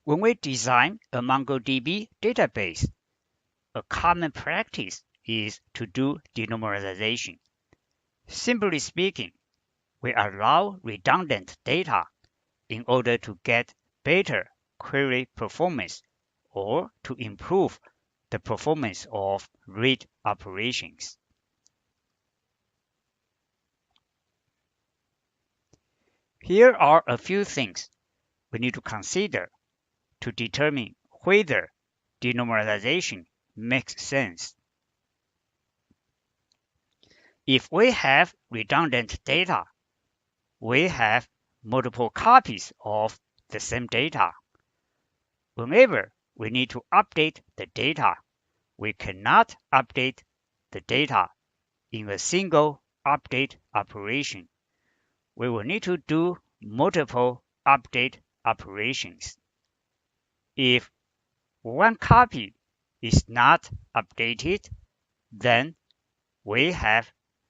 When we design a MongoDB database, a common practice is to do denormalization. Simply speaking, we allow redundant data in order to get better query performance or to improve the performance of read operations. Here are a few things we need to consider to determine whether denormalization makes sense. If we have redundant data, we have multiple copies of the same data. Whenever we need to update the data, we cannot update the data in a single update operation. We will need to do multiple update operations. If one copy is not updated, then we have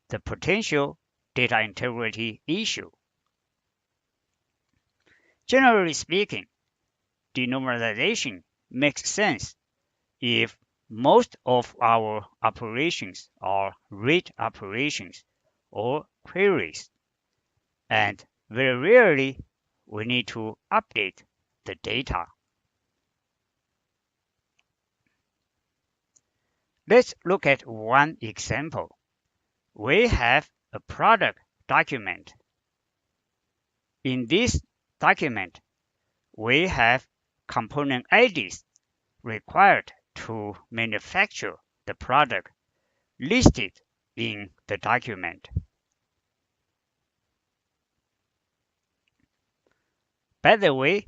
the potential data integrity issue. Generally speaking, denormalization makes sense if most of our operations are read operations or queries, and very rarely we need to update the data. Let's look at one example. We have a product document. In this document, we have component IDs required to manufacture the product listed in the document. By the way,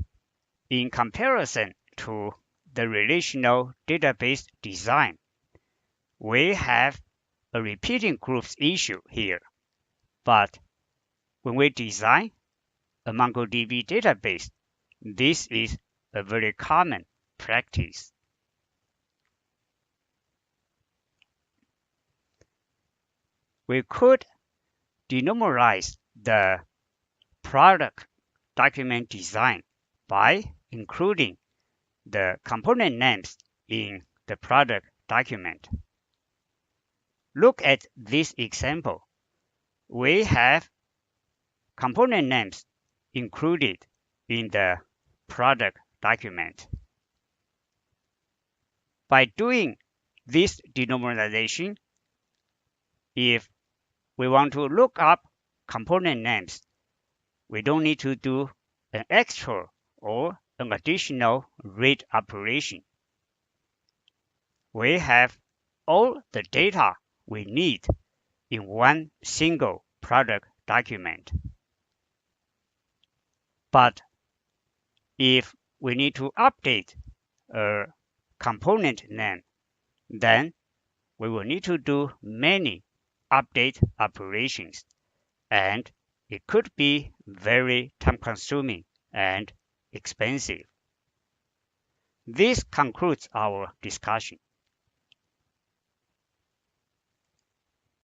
in comparison to the relational database design, we have a repeating groups issue here. But when we design a MongoDB database, this is a very common practice. We could denormalize the product document design by including the component names in the product document. Look at this example. We have component names included in the product document. By doing this denormalization, if we want to look up component names, we don't need to do an extra or an additional read operation. We have all the data we need in one single product document. But if we need to update a component name, then we will need to do many update operations, and it could be very time-consuming and expensive. This concludes our discussion.